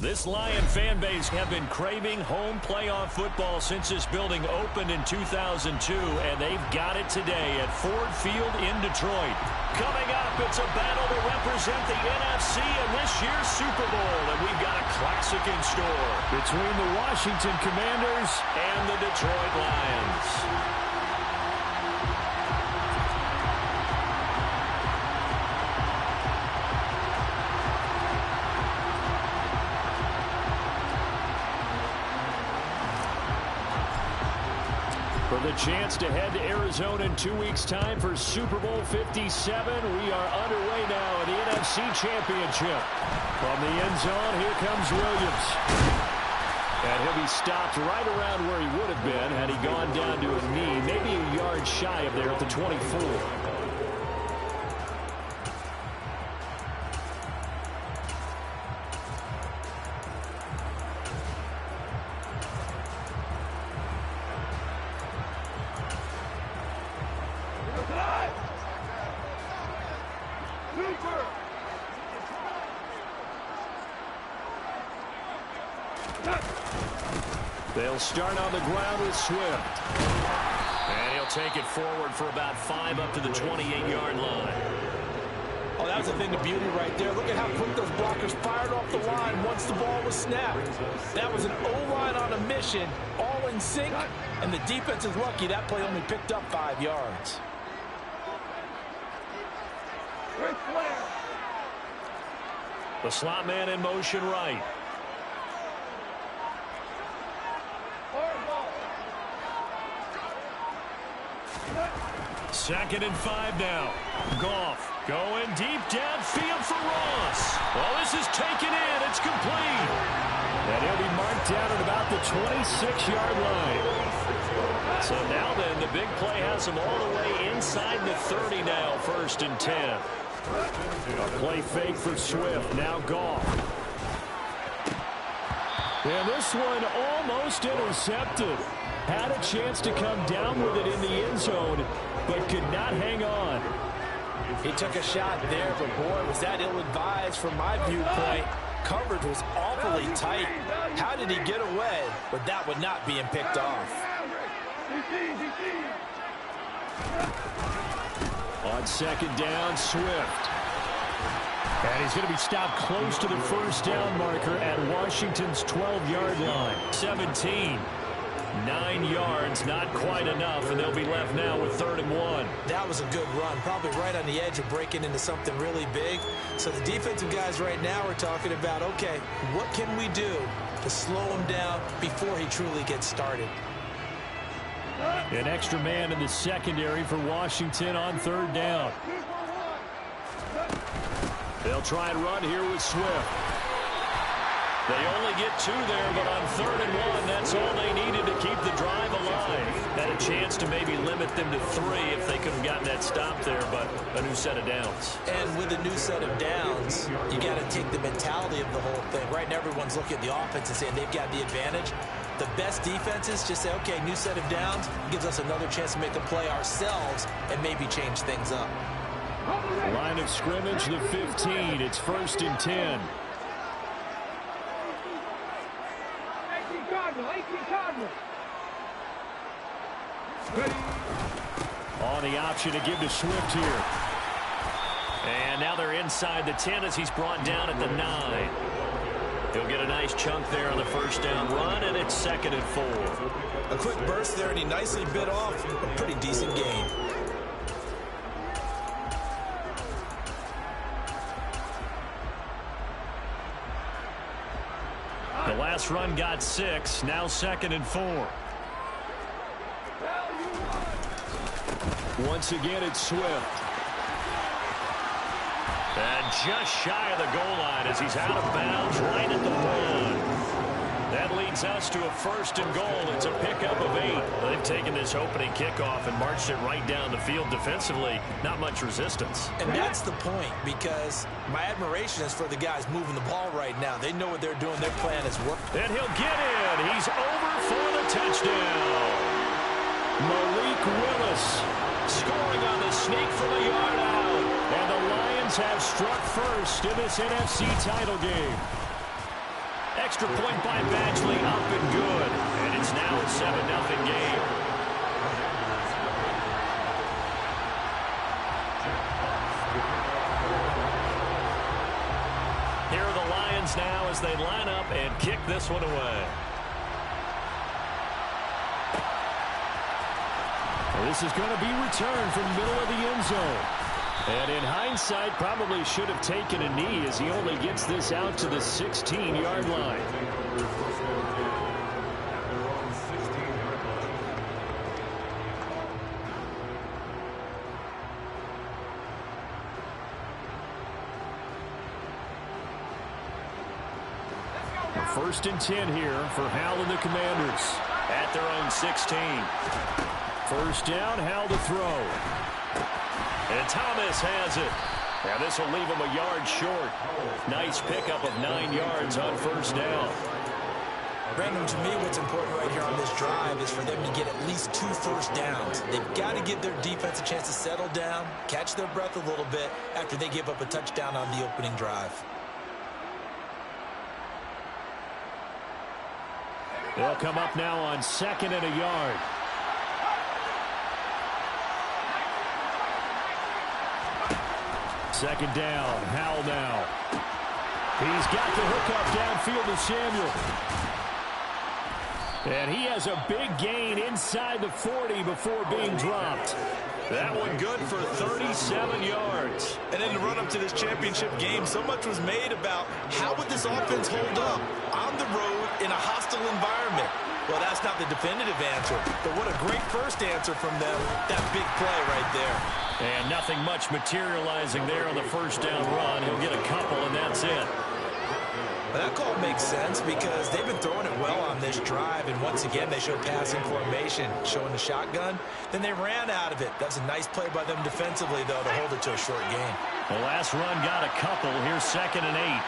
This Lion fan base have been craving home playoff football since this building opened in 2002, and they've got it today at Ford Field in Detroit. Coming up, it's a battle to represent the NFC in this year's Super Bowl, and we've got a classic in store between the Washington Commanders and the Detroit Lions. For the chance to head to Arizona in 2 weeks' time for Super Bowl 57, we are underway now in the NFC Championship. From the end zone, here comes Williams. And he'll be stopped right around where he would have been had he gone down to a knee, maybe a yard shy of there at the 24. They'll start on the ground with Swift. And he'll take it forward for about 5 up to the 28-yard line. Oh, that was a thing of beauty right there. Look at how quick those blockers fired off the line once the ball was snapped. That was an O-line on a mission, all in sync, and the defense is lucky that play only picked up 5 yards. The slot man in motion right. Second and 5 now. Goff going deep downfield for Ross. Well, this is taken in. It's complete. And he'll be marked down at about the 26-yard line. So now then, the big play has him all the way inside the 30 now, 1st and 10. A play fake for Swift. Now Goff. And this one almost intercepted. Had a chance to come down with it in the end zone, but could not hang on. He took a shot there, but boy, was that ill-advised from my viewpoint. Coverage was awfully tight. How did he get away with that one not being picked off? On second down, Swift. And he's going to be stopped close to the first down marker at Washington's 12-yard line. 17. 9 yards, not quite enough, and they'll be left now with 3rd and 1. That was a good run, probably right on the edge of breaking into something really big. So the defensive guys right now are talking about, okay, what can we do to slow him down before he truly gets started? An extra man in the secondary for Washington on 3rd down. They'll try and run here with Swift. They only get 2 there, but on 3rd and 1, that's all they needed to keep the drive alive. Had a chance to maybe limit them to 3 if they could have gotten that stop there, but a new set of downs. And with a new set of downs, you got to take the mentality of the whole thing. Right now, everyone's looking at the offense and saying they've got the advantage. The best defenses just say, okay, new set of downs gives us another chance to make a play ourselves and maybe change things up. Line of scrimmage, the 15. It's 1st and 10. On the option to give to Swift here. And now they're inside the 10 as he's brought down at the 9. He'll get a nice chunk there on the first down run, and it's 2nd and 4. A quick burst there, and he nicely bit off a pretty decent gain. The last run got 6, now 2nd and 4. Once again, it's Swift. And just shy of the goal line as he's out of bounds right at the 1. That leads us to a 1st and goal. It's a pickup of 8. They've taken this opening kickoff and marched it right down the field defensively. Not much resistance. And that's the point, because my admiration is for the guys moving the ball right now. They know what they're doing. Their plan has worked. And he'll get in. He's over for the touchdown. Malik Willis scoring on the sneak from a yard out. And the Lions have struck first in this NFC title game. extra point by Badgley, up and good. And it's now a 7-0 game. Here are the Lions now as they line up and kick this one away. This is going to be returned from the middle of the end zone. And in hindsight, probably should have taken a knee as he only gets this out to the 16-yard line. First and 10 here for Hal and the Commanders at their own 16. First down, Hal to throw. And Thomas has it. Now this will leave him a yard short. Nice pickup of 9 yards on first down. Brandon, to me, what's important right here on this drive is for them to get at least 2 first downs. They've got to give their defense a chance to settle down, catch their breath a little bit after they give up a touchdown on the opening drive. They'll come up now on 2nd and a yard. Second down, Hal now. He's got the hook up downfield to Samuel. And he has a big gain inside the 40 before being dropped. That one good for 37 yards. And in the run-up to this championship game, so much was made about how would this offense hold up on the road in a hostile environment. Well, that's not the definitive answer, but what a great first answer from them. That big play right there. And nothing much materializing there on the first down run. He'll get a couple, and that's it. Well, that call makes sense because they've been throwing it well on this drive, and once again, they showed passing formation, showing the shotgun. Then they ran out of it. That's a nice play by them defensively, though, to hold it to a short game. The last run got a couple. Here's 2nd and 8.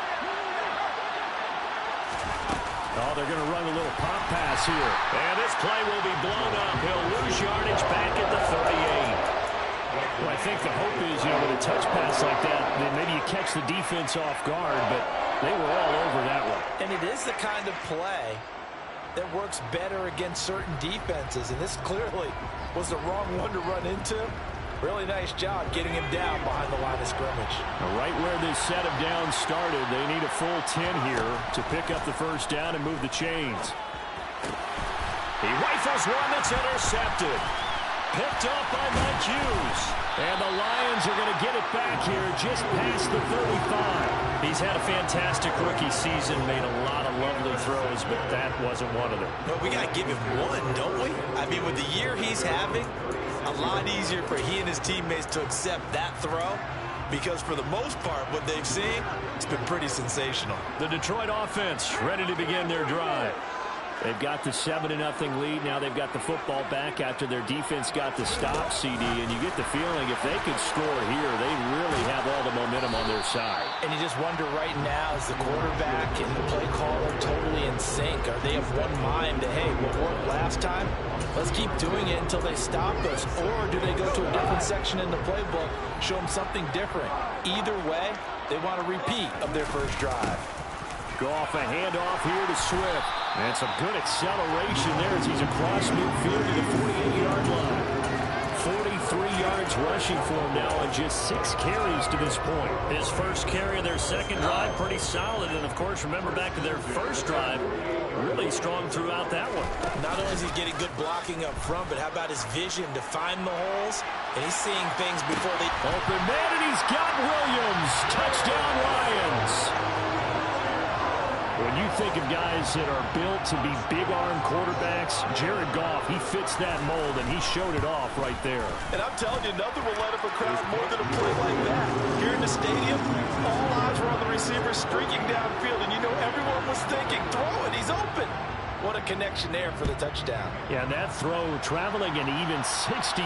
Oh, they're going to run a little pop pass here. And this play will be blown up. He'll lose yardage back at the 38. Well, I think the hope is, with a touch pass like that, then maybe you catch the defense off guard, but they were all over that one. And it is the kind of play that works better against certain defenses, and this clearly was the wrong one to run into. Really nice job getting him down behind the line of scrimmage. Right where this set of downs started, they need a full 10 here to pick up the first down and move the chains. He rifles one that's intercepted. Picked up by Mike Hughes. And the Lions are going to get it back here just past the 35. He's had a fantastic rookie season, made a lot of lovely throws, but that wasn't one of them. Well, we got to give him one, don't we? I mean, with the year he's having, a lot easier for he and his teammates to accept that throw because for the most part, what they've seen, it's been pretty sensational. The Detroit offense ready to begin their drive. They've got the 7-0 lead. Now they've got the football back after their defense got the stop, CD. And you get the feeling if they could score here, they really have all the momentum on their side. And you just wonder right now, is the quarterback and the play caller totally in sync? Are they of one mind that, hey, what worked last time, let's keep doing it until they stop us? Or do they go to a different section in the playbook, show them something different? Either way, they want a repeat of their first drive. Goff a handoff here to Swift. And some good acceleration there as he's across midfield to the 48-yard line. 43 yards rushing for him now on just 6 carries to this point. His first carry of their second drive, pretty solid. And, of course, remember back to their first drive, really strong throughout that one. Not only is he getting good blocking up front, but how about his vision to find the holes? And he's seeing things before they... Open man, and he's got Williams. Touchdown, Lions. When you think of guys that are built to be big-arm quarterbacks, Jared Goff, he fits that mold, and he showed it off right there. And I'm telling you, nothing will let up a crowd more than a play like that. Here in the stadium, all eyes were on the receiver streaking downfield, and you know everyone was thinking, throw it, he's open. What a connection there for the touchdown. Yeah, and that throw traveling an even 64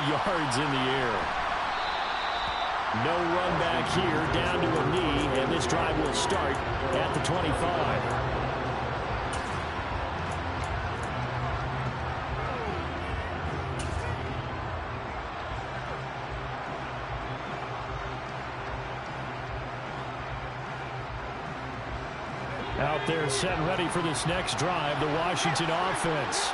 yards in the air. No run back here, down to a knee, and this drive will start at the 25. Out there set and ready for this next drive, the Washington offense.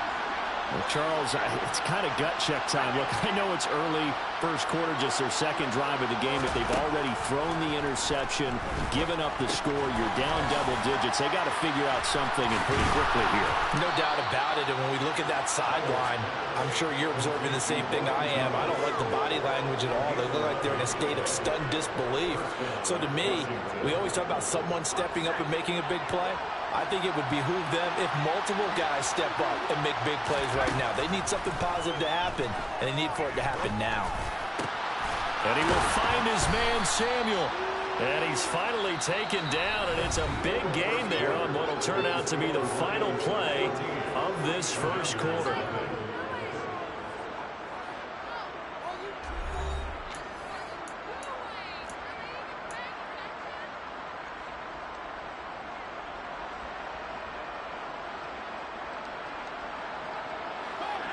Well, Charles, it's kind of gut check time. Look, I know it's early, first quarter, just their second drive of the game, but they've already thrown the interception, given up the score. You're down double digits. They got to figure out something, and pretty quickly here. No doubt about it, and when we look at that sideline, I'm sure you're observing the same thing I am. I don't like the body language at all. They look like they're in a state of stunned disbelief. So to me, we always talk about someone stepping up and making a big play. I think it would behoove them if multiple guys step up and make big plays right now. They need something positive to happen, and they need for it to happen now. And he will find his man, Samuel. And he's finally taken down, and it's a big gain there on what will turn out to be the final play of this first quarter.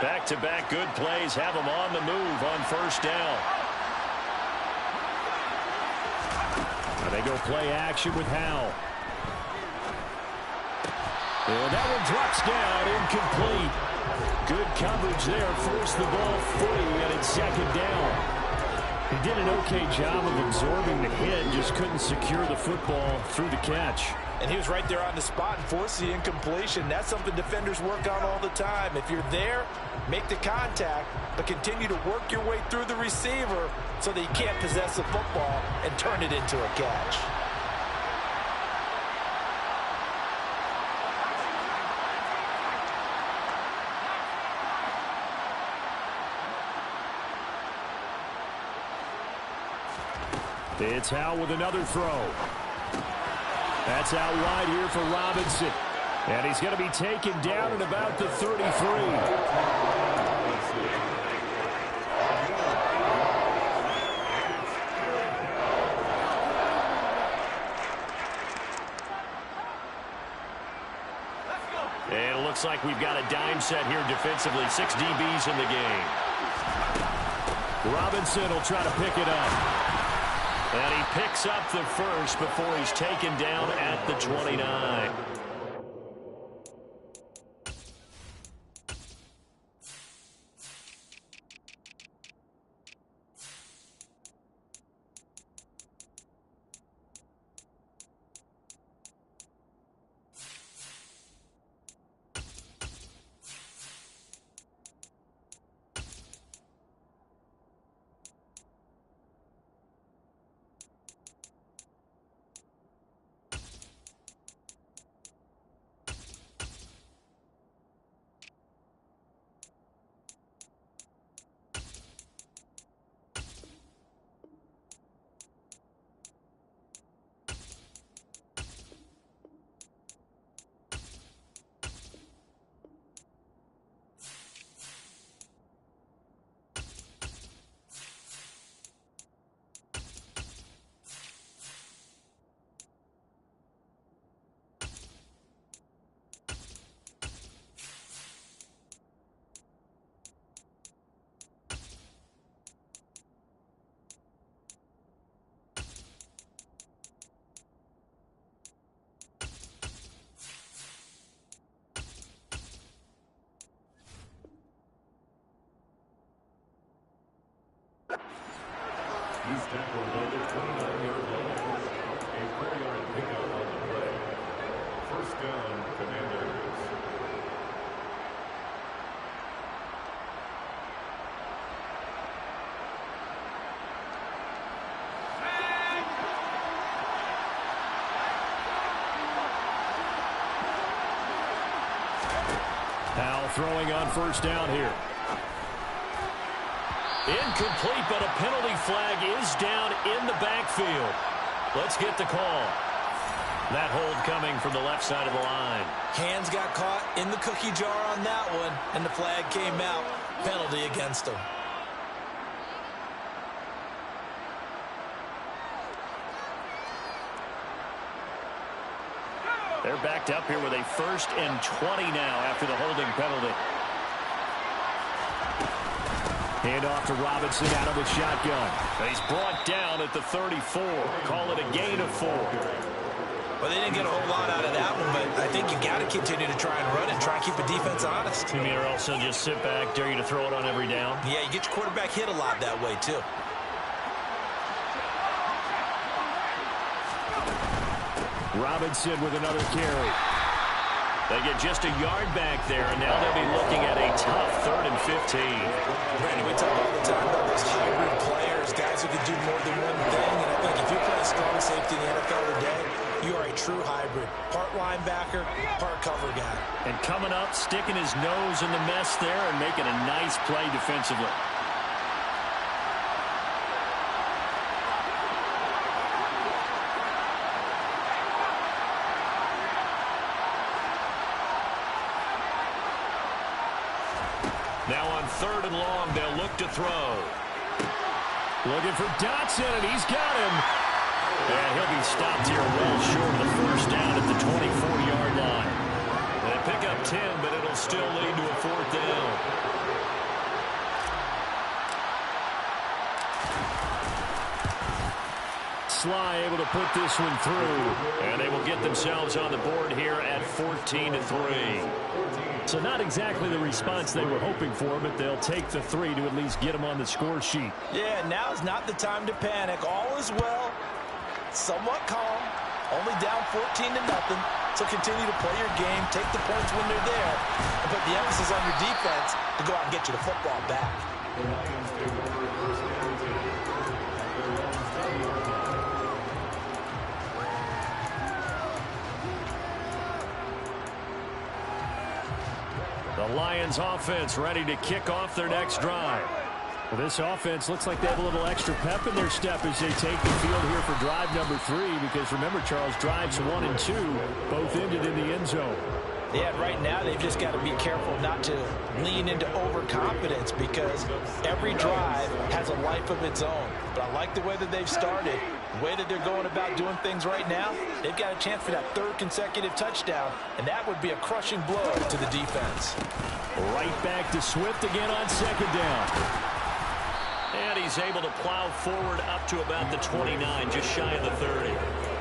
Back-to-back good plays have them on the move on first down. Now they go play action with Howell. And that one drops down, incomplete. Good coverage there, forced the ball free, and it's second down. He did an okay job of absorbing the hit, just couldn't secure the football through the catch. And he was right there on the spot and forced the incompletion. That's something defenders work on all the time. If you're there, make the contact, but continue to work your way through the receiver so that you can't possess the football and turn it into a catch. It's Howell with another throw. That's out wide here for Robinson. And he's going to be taken down at about the 33. And it looks like we've got a dime set here defensively. 6 DBs in the game. Robinson will try to pick it up. And he picks up the first before he's taken down at the 29. He's tackled on the 29-yard line. A 4-yard pickup on the play. First down, Commanders. Howell throwing on first down here. Incomplete, but a penalty flag is down in the backfield. Let's get the call. That hold coming from the left side of the line. Hands got caught in the cookie jar on that one, and the flag came out. Penalty against him. They're backed up here with a 1st and 20 now after the holding penalty. Hand off to Robinson out of the shotgun. And he's brought down at the 34. Call it a gain of 4. Well, they didn't get a whole lot out of that one, but I think you got to continue to try and run it, try and keep the defense honest. You mean or else they'll just sit back, dare you to throw it on every down? Yeah, you get your quarterback hit a lot that way, too. Robinson with another carry. They get just a yard back there, and now they'll be looking at a tough 3rd and 15. Brandon, we talk all the time about those hybrid players, guys who can do more than one thing, and I think if you're playing strong safety in the NFL today, you are a true hybrid. Part linebacker, part cover guy. And coming up, sticking his nose in the mess there and making a nice play defensively. Now on 3rd and long, they'll look to throw. Looking for Dotson, and he's got him. And he'll be stopped here well short of the first down at the 24-yard line. They pick up 10, but it'll still lead to a 4th down. Sly able to put this one through. And they will get themselves on the board here at 14-3. So not exactly the response they were hoping for, but they'll take the 3 to at least get them on the score sheet. Yeah, now's not the time to panic. All is well. Somewhat calm. Only down 14-0. So continue to play your game, take the points when they're there, and put the emphasis on your defense to go out and get you the football back. The Lions offense ready to kick off their next drive. Well, this offense looks like they have a little extra pep in their step as they take the field here for drive number 3, because remember, Charles, drives 1 and 2 both ended in the end zone. Yeah, right now they've just got to be careful not to lean into overconfidence, because every drive has a life of its own. But I like the way that they've started, the way that they're going about doing things right now. They've got a chance for that 3rd consecutive touchdown, and that would be a crushing blow to the defense. Right back to Swift again on 2nd down. And he's able to plow forward up to about the 29, just shy of the 30.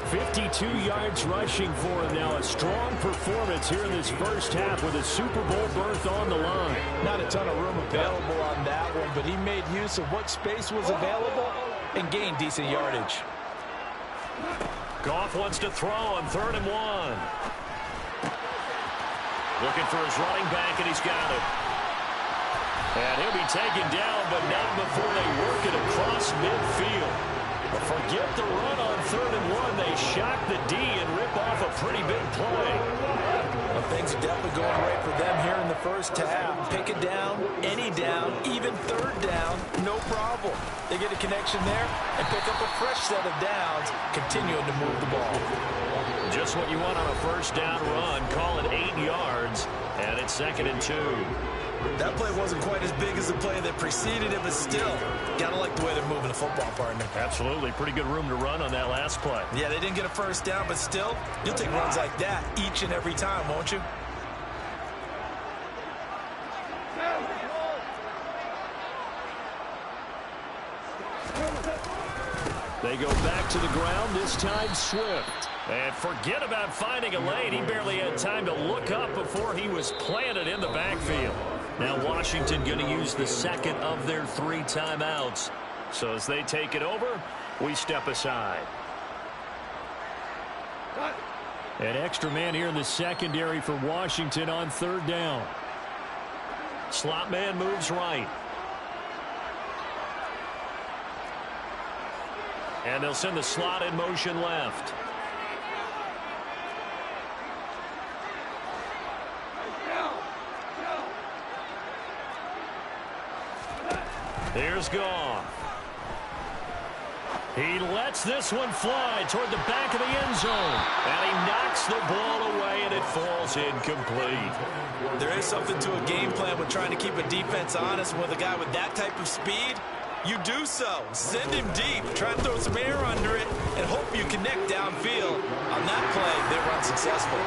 52 yards rushing for him now. A strong performance here in this first half with a Super Bowl berth on the line. Not a ton of room available on that one, but he made use of what space was available and gained decent yardage. Goff wants to throw on 3rd and 1. Looking for his running back, and he's got it. And he'll be taken down, but not before they work it across midfield. But forget the run on 3rd and 1. They shock the D and rip off a pretty big play. Well, things are definitely going right for them here in the first half. Pick it down, any down, even 3rd down, no problem. They get a connection there and pick up a fresh set of downs, continuing to move the ball. Just what you want on a first down run. Call it 8 yards, and it's 2nd and 2. That play wasn't quite as big as the play that preceded it, but still, gotta like the way they're moving the football, partner. Absolutely. Pretty good room to run on that last play. Yeah, they didn't get a first down, but still, you'll take runs like that each and every time, won't you? They go back to the ground, this time Swift. And forget about finding a lane. He barely had time to look up before he was planted in the backfield. Now Washington going to use the 2nd of their 3 timeouts. So as they take it over, we step aside. An extra man here in the secondary for Washington on 3rd down. Slot man moves right. And they'll send the slot in motion left. Here's Goff. He lets this one fly toward the back of the end zone. And he knocks the ball away, and it falls incomplete. There is something to a game plan with trying to keep a defense honest. With a guy with that type of speed, you do so. Send him deep. Try and throw some air under it and hope you connect downfield. On that play, they were unsuccessful.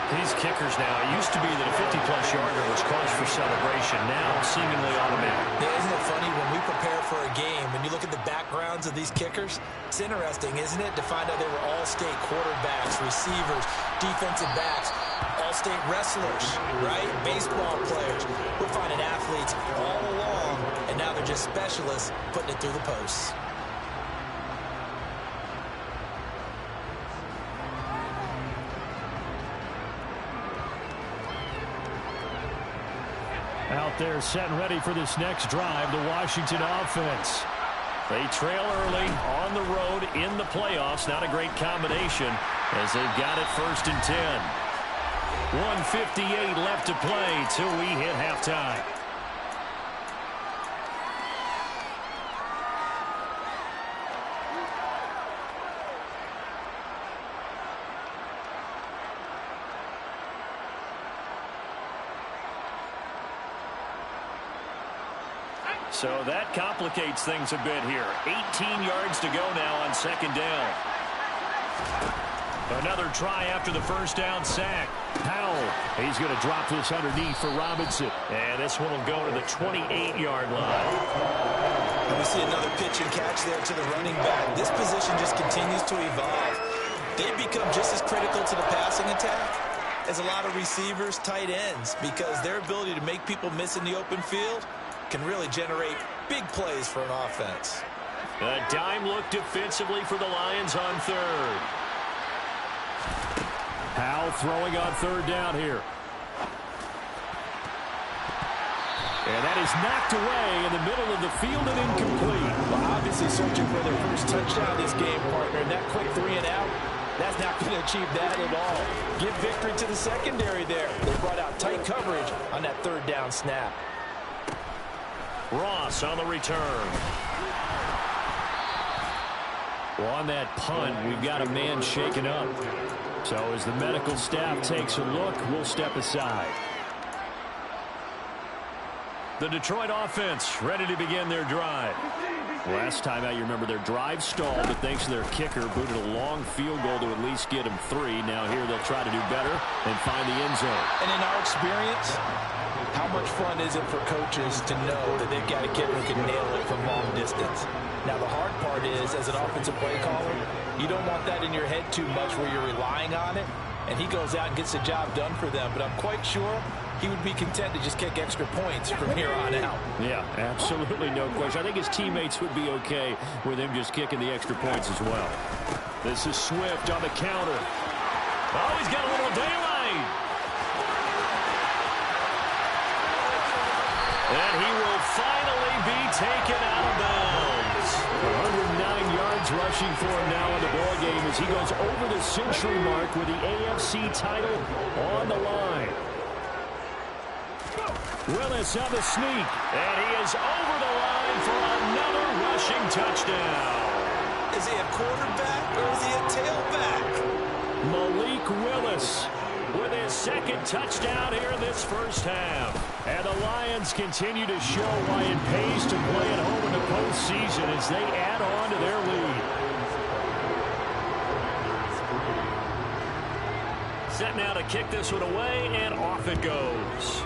These kickers now, it used to be that a 50-plus yarder was cause for celebration. Now, seemingly automatic. Yeah, isn't it funny? When we prepare for a game, when you look at the back backgrounds of these kickers? It's interesting, isn't it, to find out they were all-state quarterbacks, receivers, defensive backs, all-state wrestlers, right? Baseball players. We're finding athletes all along, and now they're just specialists putting it through the posts. Out there set and ready for this next drive, the Washington offense. They trail early on the road in the playoffs. Not a great combination as they've got it 1st and 10. 1:58 left to play till we hit halftime. So that complicates things a bit here. 18 yards to go now on 2nd down. Another try after the 1st down sack. Powell, he's going to drop this underneath for Robinson. And this one will go to the 28-yard line. And we see another pitch and catch there to the running back. This position just continues to evolve. They become just as critical to the passing attack as a lot of receivers, tight ends, because their ability to make people miss in the open field can really generate big plays for an offense. A dime look defensively for the Lions on 3rd. Powell throwing on 3rd down here. And that is knocked away in the middle of the field and incomplete. Well, obviously searching for their first touchdown this game, partner. And that quick 3 and out, that's not going to achieve that at all. Give victory to the secondary there. They brought out tight coverage on that 3rd down snap. Ross on the return. Well, on that punt, we've got a man shaken up. So as the medical staff takes a look, we'll step aside. The Detroit offense ready to begin their drive. Last time out, you remember their drive stalled, but thanks to their kicker, booted a long field goal to at least get them 3. Now here they'll try to do better and find the end zone. And in our experience, how much fun is it for coaches to know that they've got a kicker who can nail it from long distance? Now, the hard part is, as an offensive play caller, you don't want that in your head too much where you're relying on it, and he goes out and gets the job done for them. But I'm quite sure he would be content to just kick extra points from here on out. Yeah, absolutely no question. I think his teammates would be okay with him just kicking the extra points as well. This is Swift on the counter. Oh, he's got a little daylight. And he will finally be taken out of bounds. 109 yards rushing for him now in the ballgame as he goes over the century mark with the AFC title on the line. Willis on the sneak, and he is over the line for another rushing touchdown. Is he a quarterback or is he a tailback? Malik Willis with his 2nd touchdown here in this 1st half. And the Lions continue to show why it pays to play at home in the postseason as they add on to their lead. Set now to kick this one away, and off it goes.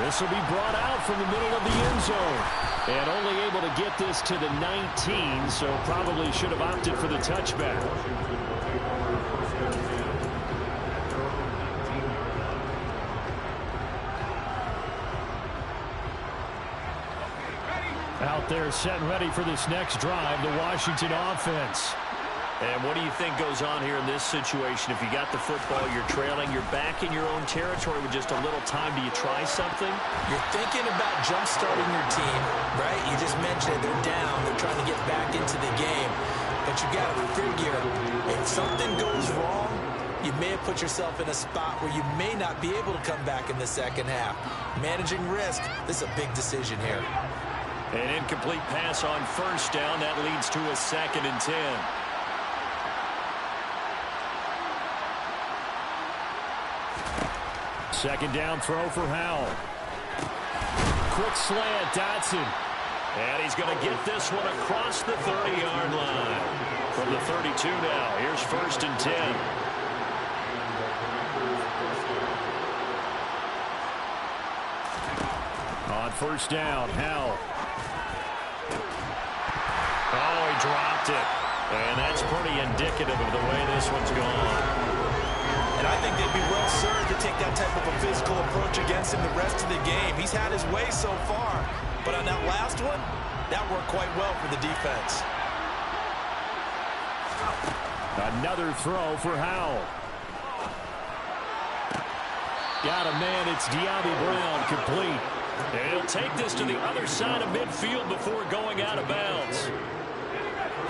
This will be brought out from the middle of the end zone. And only able to get this to the 19, so probably should have opted for the touchback. Out there set and ready for this next drive, the Washington offense. And what do you think goes on here in this situation? If you got the football, you're trailing, you're back in your own territory with just a little time. Do you try something? You're thinking about jump-starting your team, right? You just mentioned it. They're down. They're trying to get back into the game. But you got to figure, if something goes wrong, you may have put yourself in a spot where you may not be able to come back in the 2nd half. Managing risk, this is a big decision here. An incomplete pass on 1st down. That leads to a 2nd and 10. Second down throw for Howell. Quick slant, Dotson. And he's going to get this one across the 30-yard line. From the 32 now, here's 1st and 10. On first down, Howell. Oh, he dropped it. And that's pretty indicative of the way this one's gone. And I think they'd be well served to take that type of a physical approach against him the rest of the game. He's had his way so far. But on that last one, that worked quite well for the defense. Another throw for Howell. Got a man. It's De'Ami Brown, complete. And he'll take this to the other side of midfield before going out of bounds.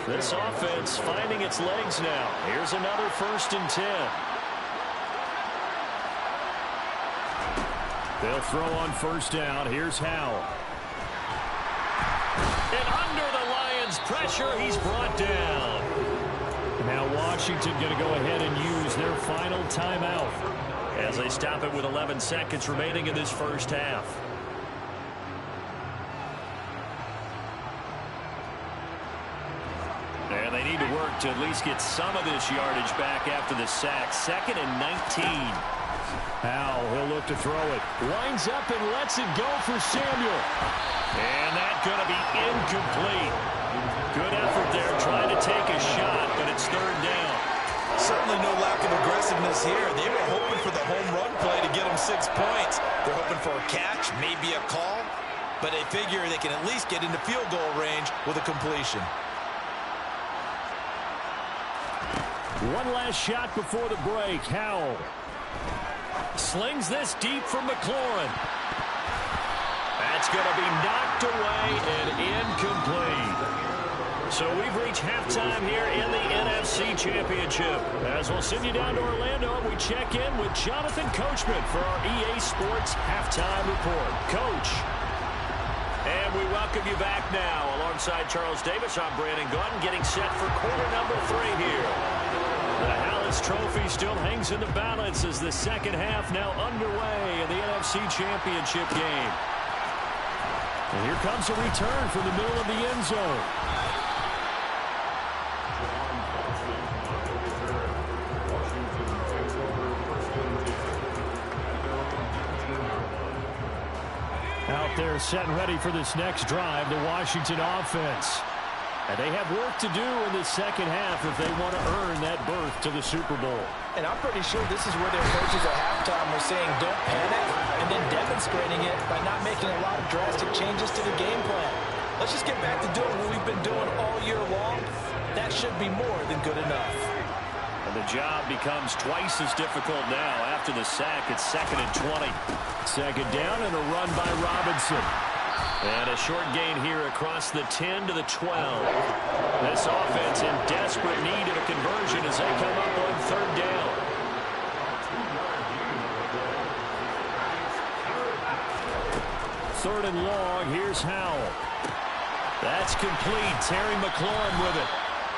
This offense finding its legs now. Here's another 1st and 10. They'll throw on first down. Here's Howell. And under the Lions' pressure, he's brought down. Now Washington going to go ahead and use their final timeout as they stop it with 11 seconds remaining in this first half. And they need to work to at least get some of this yardage back after the sack. 2nd and 19. Howell, he'll look to throw it. Winds up and lets it go for Samuel. And that's going to be incomplete. Good effort there trying to take a shot, but it's 3rd down. Certainly no lack of aggressiveness here. They were hoping for the home run play to get them 6 points. They're hoping for a catch, maybe a call, but they figure they can at least get into field goal range with a completion. One last shot before the break. Howell slings this deep from McLaurin. That's going to be knocked away and incomplete. So we've reached halftime here in the NFC Championship. As we'll send you down to Orlando, we check in with Jonathan Coachman for our EA Sports Halftime Report. Coach. And we welcome you back now. Alongside Charles Davis, I'm Brandon Gunn, getting set for quarter number 3 here. The Hallis Trophy still hangs in the balance as the second half now underway in the NFC Championship game. And here comes a return from the middle of the end zone. Out there set and ready for this next drive, the Washington offense. And they have work to do in the second half if they want to earn that berth to the Super Bowl. And I'm pretty sure this is where their coaches at halftime were saying don't panic, and then demonstrating it by not making a lot of drastic changes to the game plan. Let's just get back to doing what we've been doing all year long. That should be more than good enough. And the job becomes twice as difficult now after the sack. It's 2nd and 20. 2nd down and a run by Robinson. And a short gain here across the 10 to the 12. This offense in desperate need of a conversion as they come up on 3rd down. Third and long, here's Howell. That's complete. Terry McLaurin with it.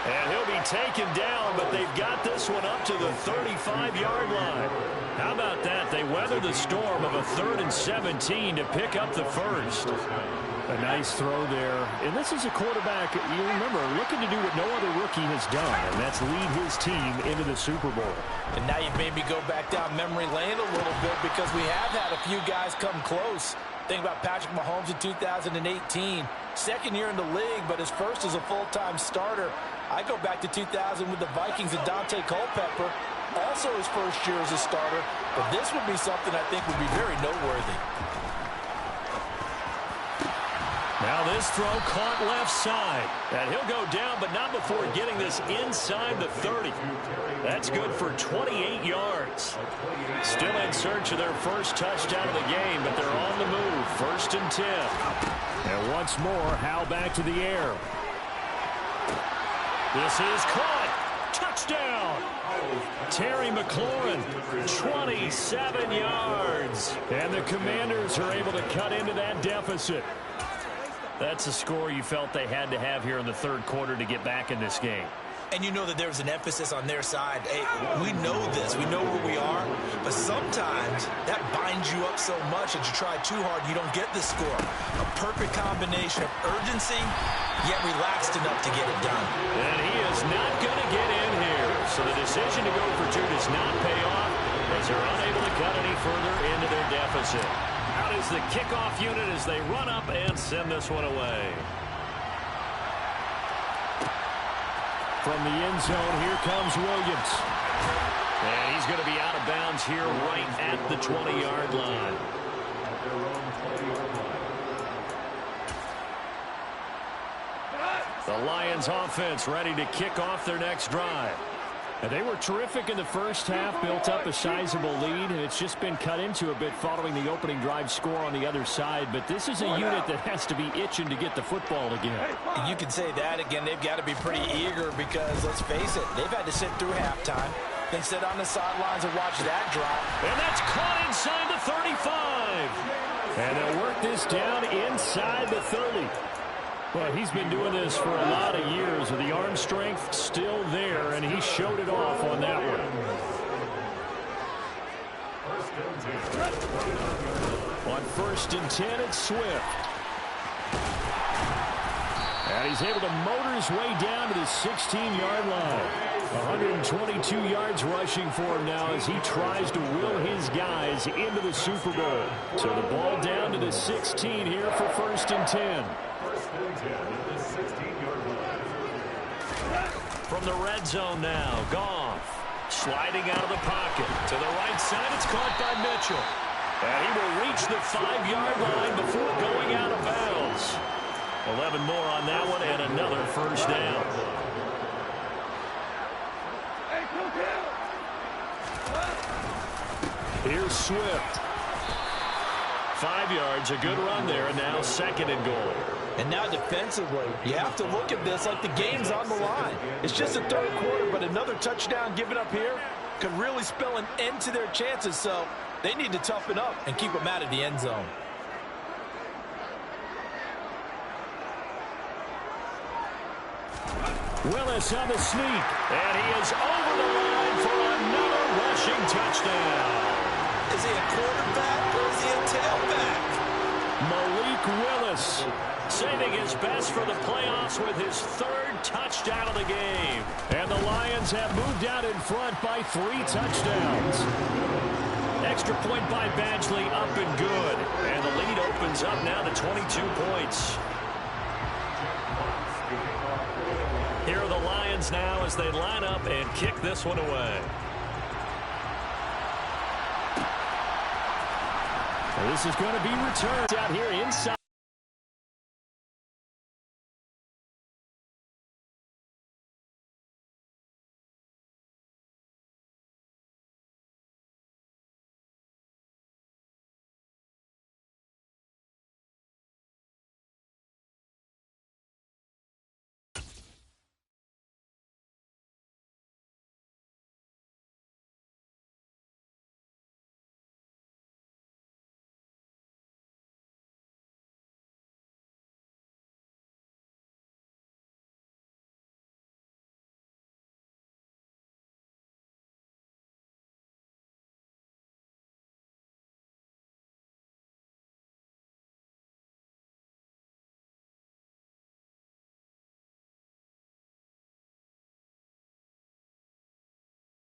And he'll be taken down, but they've got this one up to the 35-yard line. How about that? They weather the storm of a 3rd and 17 to pick up the first. A nice throw there. And this is a quarterback, you remember, looking to do what no other rookie has done, and that's lead his team into the Super Bowl. And now you've made me go back down memory lane a little bit because we have had a few guys come close. Think about Patrick Mahomes in 2018. 2nd year in the league, but his first as a full-time starter. I go back to 2000 with the Vikings and Dante Culpepper. Also his first year as a starter. But this would be something I think would be very noteworthy. Now this throw caught left side. And he'll go down, but not before getting this inside the 30. That's good for 28 yards. Still in search of their first touchdown of the game, but they're on the move. 1st and 10. And once more, Howell back to the air. This is caught. Touchdown. Terry McLaurin, 27 yards. And the Commanders are able to cut into that deficit. That's a score you felt they had to have here in the 3rd quarter to get back in this game. And you know that there's an emphasis on their side. Hey, we know this. We know where we are. But sometimes that binds you up so much that you try too hard, you don't get the score. A perfect combination of urgency, yet relaxed enough to get it done. And he is not going to get in here. So the decision to go for 2 does not pay off as they're unable to cut any further into their deficit. Out is the kickoff unit as they run up and send this one away. From the end zone, here comes Williams. And he's going to be out of bounds here right at the 20-yard line. The Lions offense ready to kick off their next drive. And they were terrific in the first half, built up a sizable lead, and it's just been cut into a bit following the opening drive score on the other side. But this is a unit that has to be itching to get the football again. You can say that again. They've got to be pretty eager because, let's face it, they've had to sit through halftime, then sit on the sidelines and watch that drop. And that's caught inside the 35. And they'll work this down inside the 30. Well, he's been doing this for a lot of years, with the arm strength still there, and he showed it off on that one. On 1st and 10, it's Swift. And he's able to motor his way down to the 16-yard line. 122 yards rushing for him now as he tries to will his guys into the Super Bowl. So the ball down to the 16 here for 1st and 10. From the red zone now, Goff sliding out of the pocket. To the right side, it's caught by Mitchell. And he will reach the 5-yard line before going out of bounds. 11 more on that one and another first down. Here's Swift. 5 yards, a good run there, and now 2nd and goal. And now defensively, you have to look at this like the game's on the line. It's just the 3rd quarter, but another touchdown given up here could really spell an end to their chances, so they need to toughen up and keep them out of the end zone. Willis on the sneak, and he is over the line for another rushing touchdown. Is he a quarterback or is he a tailback? Malik Willis saving his best for the playoffs with his 3rd touchdown of the game. And the Lions have moved out in front by 3 touchdowns. Extra point by Badgley, up and good. And the lead opens up now to 22 points. Here are the Lions now as they line up and kick this one away. This is going to be returned out here inside.